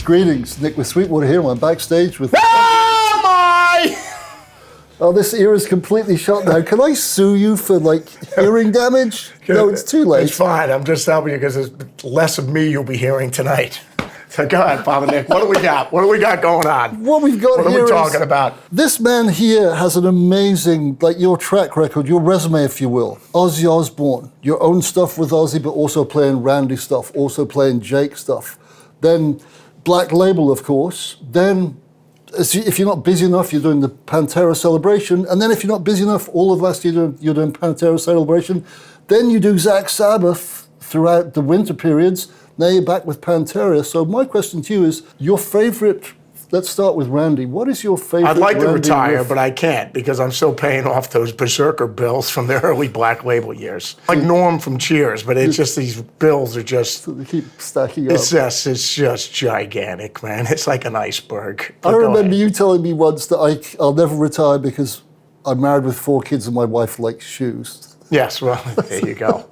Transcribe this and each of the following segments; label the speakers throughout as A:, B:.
A: Greetings, Nick with Sweetwater here. I'm backstage with...
B: Oh my!
A: Oh, this ear is completely shut now. Can I sue you for, like, hearing damage? No, it's too late.
B: It's fine. I'm just helping you because there's less of me you'll be hearing tonight. So go ahead, Father Nick. What do we got? What do we got going on?
A: What we've got here is...
B: What are we talking about?
A: This man here has an amazing, like, your track record, your resume, if you will. Ozzy Osbourne, your own stuff with Ozzy, but also playing Randy stuff, also playing Jake stuff. Then Black Label, of course. Then, if you're not busy enough, you're doing the Pantera Celebration. And then if you're not busy enough, all of last year you're doing Pantera Celebration. Then you do Zakk Sabbath throughout the winter periods. Now you're back with Pantera. So my question to you is, your favorite, let's start with Randy. What is your favorite
B: I'd like to
A: Randy
B: retire,
A: riff?
B: but I can't because I'm still paying off those Berserker bills from the early Black Label years. Like Norm from Cheers, but it's just these bills are just...
A: They keep stacking up.
B: It's just gigantic, man. It's like an iceberg.
A: I remember you telling me once that I'll never retire because I'm married with 4 kids and my wife likes shoes.
B: Yes, well, there you go.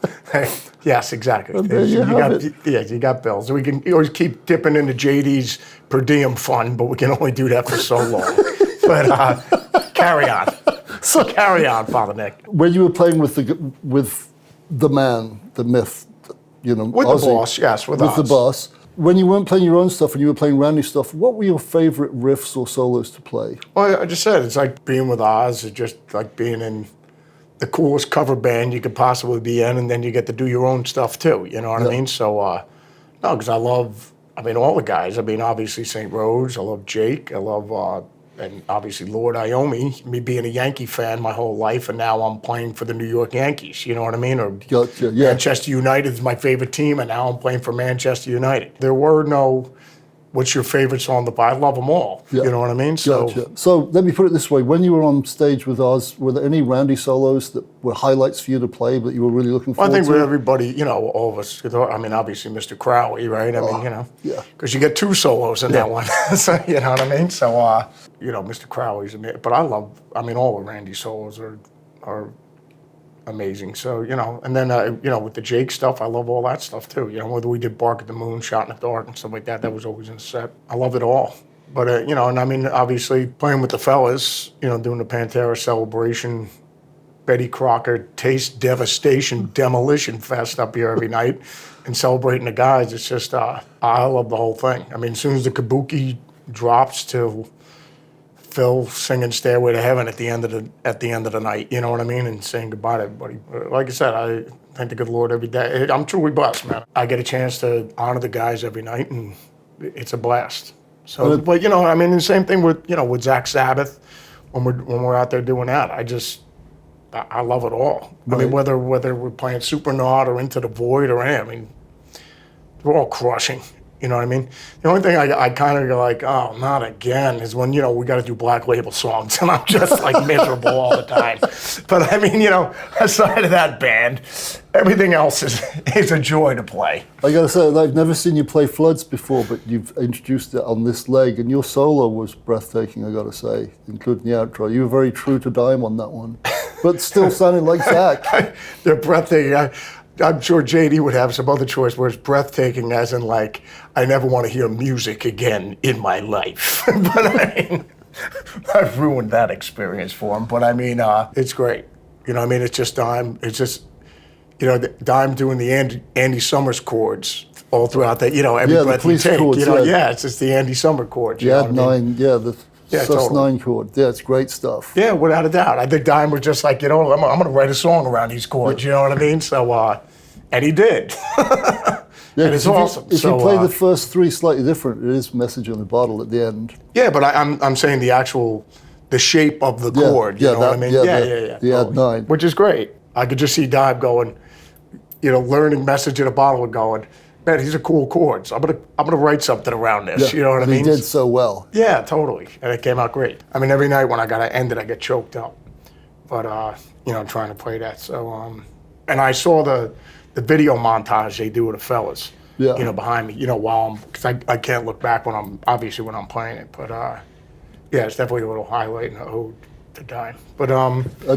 B: Yes, exactly. You got bills. We can always keep dipping into JD's per diem fund, but we can only do that for so long. But carry on. So carry on, Father Nick.
A: When you were playing with the man, the myth, you know,
B: with
A: Ozzy,
B: the boss, yes, with
A: the boss. When you weren't playing your own stuff and you were playing Randy stuff, what were your favorite riffs or solos to play?
B: Well, I just said it's like being with Oz. It's just like being in the coolest cover band you could possibly be in, and then you get to do your own stuff too, you know what I mean? So, no, because I love, all the guys. Obviously St. Rhoads, I love Jake, I love, and obviously Lord Iommi, me being a Yankee fan my whole life, and now I'm playing for the New York Yankees, you know what I mean? Or
A: Gotcha, yeah.
B: Manchester United is my favorite team, and now I'm playing for Manchester United. There were no... What's your favorite song? I love them all. Yeah. You know what I mean?
A: Gotcha. So let me put it this way. When you were on stage with Oz, were there any Randy solos that were highlights for you to play that you were really looking forward to?
B: I think with everybody, all of us, obviously Mr. Crowley, right?
A: Yeah.
B: Because you get 2 solos in that one. So, you know what I mean? So, Mr. Crowley's amazing. But I love, all the Randy solos are amazing. So, and then, with the Jake stuff, I love all that stuff too. Whether we did Bark at the Moon, Shot in the Dark, and stuff like that, that was always in the set. I love it all. But, obviously playing with the fellas, doing the Pantera Celebration, Betty Crocker, Taste Devastation, Demolition Fest up here every night, and celebrating the guys, it's just, I love the whole thing. As soon as the kabuki drops to Phil singing Stairway to Heaven at the end of the night, you know what I mean, and saying goodbye to everybody. Like I said, I thank the good Lord every day. I'm truly blessed, man. I get a chance to honor the guys every night, and it's a blast. So, but the same thing with with Zakk Sabbath when we're out there doing that. I love it all. Right. Whether we're playing Supernaut or Into the Void or they're all crushing. You know what I mean? The only thing I kind of go like, oh, not again, is when, we got to do Black Label songs, and I'm just like miserable all the time. But aside of that band, everything else is a joy to play.
A: I got to say, I've never seen you play Floods before, but you've introduced it on this leg, and your solo was breathtaking, I got to say, including the outro. You were very true to Dime on that one, but still sounded like Zakk.
B: They're breathtaking. I'm sure JD would have some other choice where it's breathtaking as in like, I never want to hear music again in my life. But I've ruined that experience for him. But it's great. It's just Dime. It's just, Dime doing the Andy Summers chords all throughout that, every breath you take.
A: Chords,
B: it's just the Andy Summers chords.
A: Yeah, the sus9 chord. Yeah, it's great stuff.
B: Yeah, without a doubt. I think Dime was just like, I'm going to write a song around these chords, you know what I mean? So, and he did.
A: Yeah,
B: and it's awesome.
A: If you play the first 3 slightly different, it is Message on the Bottle at the end.
B: Yeah, but I'm saying the shape of the chord, you know what I mean?
A: Yeah. The Ad 9.
B: Which is great. I could just see Dime going, learning Message in a Bottle and going, man, these are cool chords. I'm gonna write something around this. You know what I mean?
A: He did so well.
B: Yeah, totally, and it came out great. Every night when I gotta end it, I get choked up. But trying to play that. So, and I saw the video montage they do with the fellas.
A: Yeah.
B: Behind me. While because I can't look back when I'm playing it. But it's definitely a little highlight and an ode to Dime. But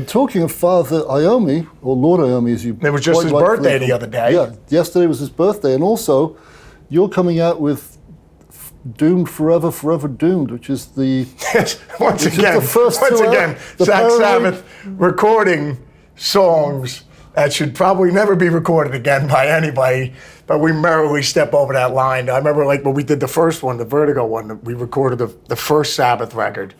A: talking of Father Iommi, or Lord Iommi, as you
B: it was just his birthday the other day.
A: Yeah, yesterday was his birthday, and also you're coming out with Doomed Forever, Forever Doomed, which is the
B: Yes, once
A: Which is
B: again,
A: the first
B: once
A: two
B: again,
A: the
B: Zakk
A: Paranoid-
B: Sabbath recording songs that should probably never be recorded again by anybody, but we merrily step over that line. I remember like when we did the first one, the Vertigo one, we recorded the first Sabbath record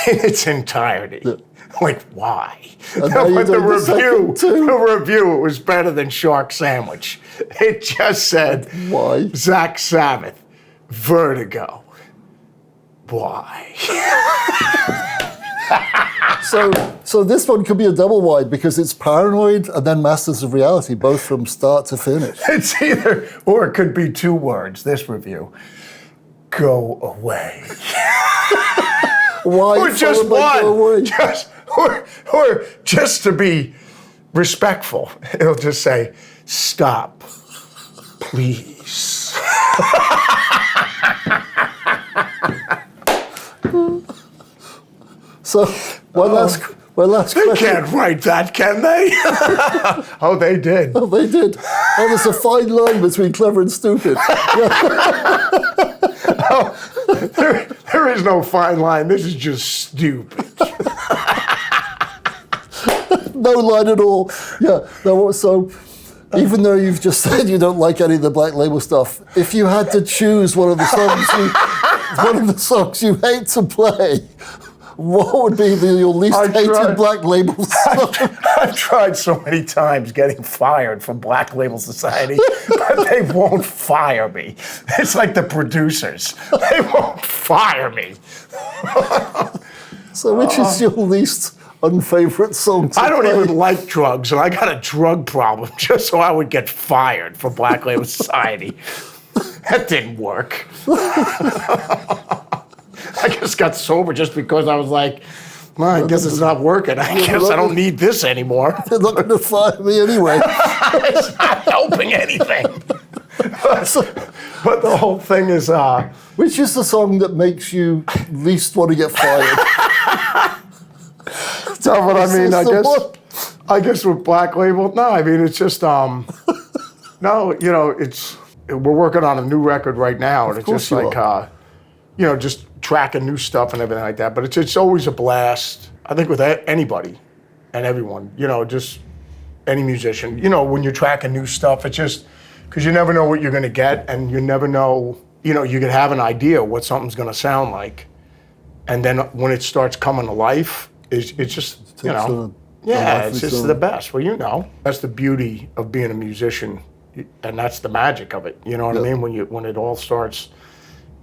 B: in its entirety.
A: Yeah.
B: Like, why?
A: And now you're
B: But the
A: doing the second two.
B: review, it was better than Shark Sandwich. It just said,
A: Why?
B: Zakk Sabbath, Vertigo. Why?
A: So this one could be a double wide because it's Paranoid and then Masters of Reality, both from start to finish.
B: It's either, or it could be two words, this review. Go away.
A: Why?
B: Or just
A: followed by Go
B: one.
A: Away?
B: Or just to be respectful, it'll just say, stop, please.
A: So one last
B: They
A: question.
B: can't write that, can they? Oh, they did.
A: Oh, they did. Oh, there's a fine line between clever and stupid.
B: There is no fine line. This is just stupid.
A: No line at all. Yeah. No, so even though you've just said you don't like any of the Black Label stuff, if you had to choose one of the songs you hate to play, what would be your least hated Black Label song?
B: I've tried so many times getting fired from Black Label Society, but they won't fire me. It's like the producers. They won't fire me.
A: So which is your least unfavorite song to
B: I don't
A: play?
B: even like drugs, and I got a drug problem just so I would get fired from Black Label Society. That didn't work. I just got sober just because I was like, well, I guess it's not working. I guess I don't need this anymore.
A: They're not going to fire me anyway.
B: It's not helping anything. But the whole thing is,
A: Which is the song that makes you least want to get fired?
B: so what I mean,
A: Is this the one?
B: I guess with Black Label, no, I mean, it's just, no, you know, we're working on a new record right now, and it's
A: course
B: just
A: you
B: like,
A: are.
B: you know, just tracking new stuff and everything like that. But it's always a blast, I think, with anybody and everyone, you know, just any musician. You know, when you're tracking new stuff, it's just, because you never know what you're going to get, and you never know, you know, you could have an idea what something's going to sound like. And then when it starts coming to life, it's just, you know, it's just the best. Well, you know, that's the beauty of being a musician, and that's the magic of it. You know what I mean? When it all starts,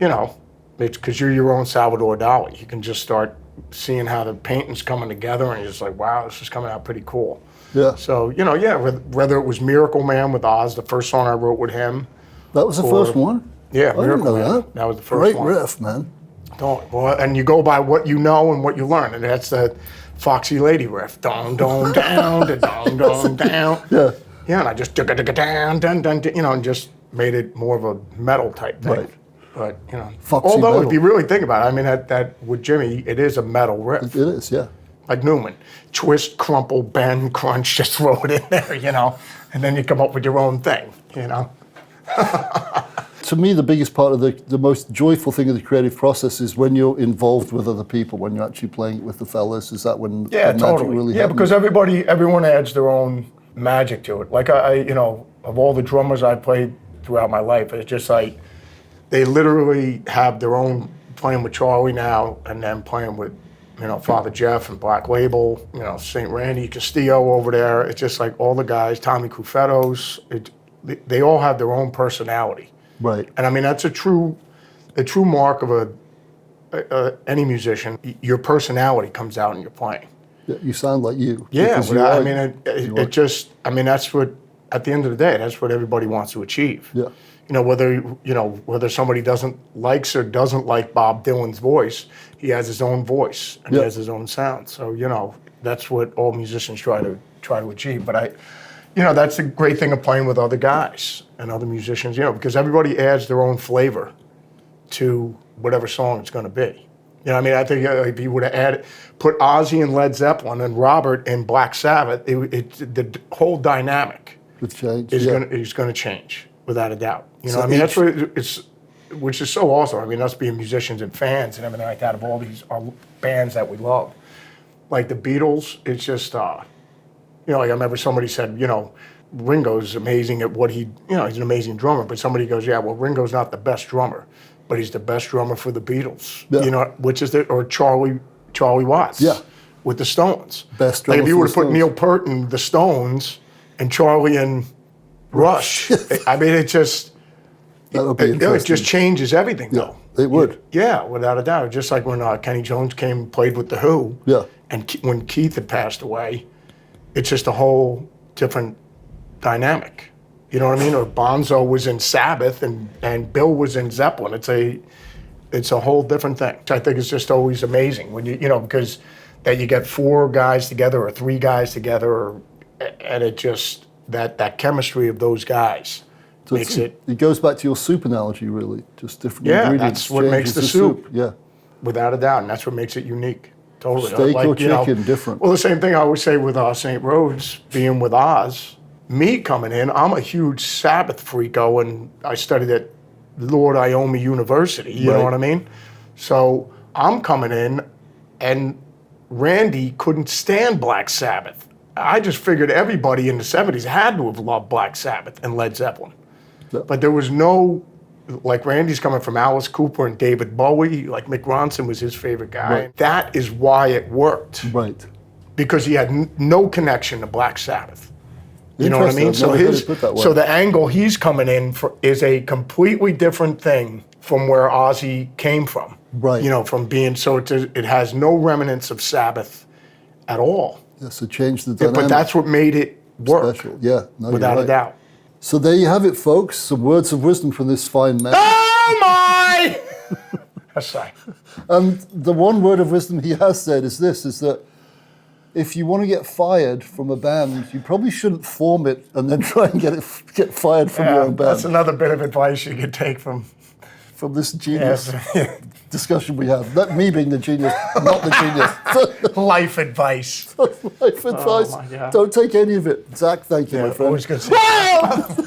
B: you know, it's because you're your own Salvador Dali. You can just start seeing how the painting's coming together, and you're just like, wow, this is coming out pretty cool.
A: Yeah.
B: So, you know, whether it was Miracle Man with Oz, the first song I wrote with him.
A: That was the first one?
B: Yeah,
A: I didn't
B: Miracle
A: know
B: Man.
A: that.
B: That was the first one.
A: Great riff, man.
B: And you go by what you know and what you learn, and that's the Foxy Lady riff. Dong, dong, down, dong, dong, down.
A: Yeah.
B: Yeah, and I just down, dun, dun, you know, and just made it more of a metal type thing.
A: Right.
B: But, you know,
A: Foxy
B: although
A: metal.
B: if you really think about it, I mean, that with Jimmy, it is a metal riff.
A: It is, yeah.
B: Like Newman. Twist, crumple, bend, crunch, just throw it in there, you know, and then you come up with your own thing, you know.
A: To me, the biggest part of the most joyful thing of the creative process is when you're involved with other people, when you're actually playing it with the fellas. Is that when
B: Yeah,
A: the magic
B: totally.
A: really
B: Yeah,
A: happens?
B: because everyone adds their own magic to it. Like I, you know, of all the drummers I've played throughout my life, it's just like they literally have their own, playing with Charlie now, and then playing with, you know, Father Jeff and Black Label, you know, St. Randy Castillo over there. It's just like all the guys, Tommy Cufettos, they all have their own personality.
A: Right.
B: And I mean, that's a true mark of any musician. Your personality comes out in your playing.
A: Yeah, you sound like you.
B: Yeah,
A: because
B: but
A: you
B: I
A: are-
B: mean,
A: you are.
B: it just, I mean, that's what, at the end of the day, that's what everybody wants to achieve.
A: Yeah.
B: You know, whether somebody likes or doesn't like Bob Dylan's voice, he has his own voice and
A: Yeah.
B: he has his own sound. So, you know, that's what all musicians try to achieve. But you know, that's the great thing of playing with other guys and other musicians, you know, because everybody adds their own flavor to whatever song it's going to be. You know, I mean, I think if you would have put Ozzy in Led Zeppelin and Robert in Black Sabbath, the whole dynamic
A: With change.
B: is
A: yeah.
B: going to change without a doubt. You know,
A: So
B: I mean, that's
A: each-
B: what which is so awesome. I mean, us being musicians and fans and everything like that of all these bands that we love. Like the Beatles, it's just, like I remember somebody said, Ringo's amazing at what he's an amazing drummer, but somebody goes, yeah, well, Ringo's not the best drummer, but he's the best drummer for the Beatles, which is or Charlie Watts with the Stones.
A: Best drummer
B: if you
A: for
B: were
A: the
B: to put
A: Stones.
B: Neil Peart and the Stones and Charlie and Rush, I mean, it just,
A: that would be
B: it
A: interesting.
B: just changes everything, though.
A: It would.
B: Yeah, without a doubt. Just like when Kenny Jones came and played with The Who, and when Keith had passed away, it's just a whole different dynamic. You know what I mean? Or Bonzo was in Sabbath and Bill was in Zeppelin. It's a whole different thing. I think it's just always amazing when because that you get 4 guys together or 3 guys together, and it just that chemistry of those guys
A: So
B: makes it.
A: It goes back to your soup analogy, really. Just different ingredients.
B: That's what makes
A: changes
B: the soup.
A: Yeah.
B: Without a doubt, and that's what makes it unique. Totally.
A: Steak or chicken, different.
B: Well, the same thing I always say with St. Rhoads, being with Oz, me coming in, I'm a huge Sabbath freako, and I studied at Lord Iommi University, you know what I mean? So I'm coming in, and Randy couldn't stand Black Sabbath. I just figured everybody in the 70s had to have loved Black Sabbath and Led Zeppelin. But there was no, like Randy's coming from Alice Cooper and David Bowie, like Mick Ronson was his favorite guy.
A: Right.
B: That is why it worked.
A: Right.
B: Because he had no connection to Black Sabbath. You know what I mean?
A: I've never heard it put that way.
B: So the angle he's coming in for is a completely different thing from where Ozzy came from.
A: Right.
B: From being, so it has no remnants of Sabbath at all.
A: Yes, it changed the dynamic.
B: But that's what made it work.
A: Special. Yeah. No,
B: without a doubt.
A: So there you have it, folks. Some words of wisdom from this fine man.
B: Oh my! That's right.
A: The one word of wisdom he has said is this, is that if you want to get fired from a band, you probably shouldn't form it and then try and get fired from your own band.
B: That's another bit of advice you could take from
A: this genius discussion we have. Not me being the genius, not the genius.
B: Life advice.
A: Life advice.
B: my God.
A: Don't take any of it. Zakk, thank you, my friend.
B: Always good to see you.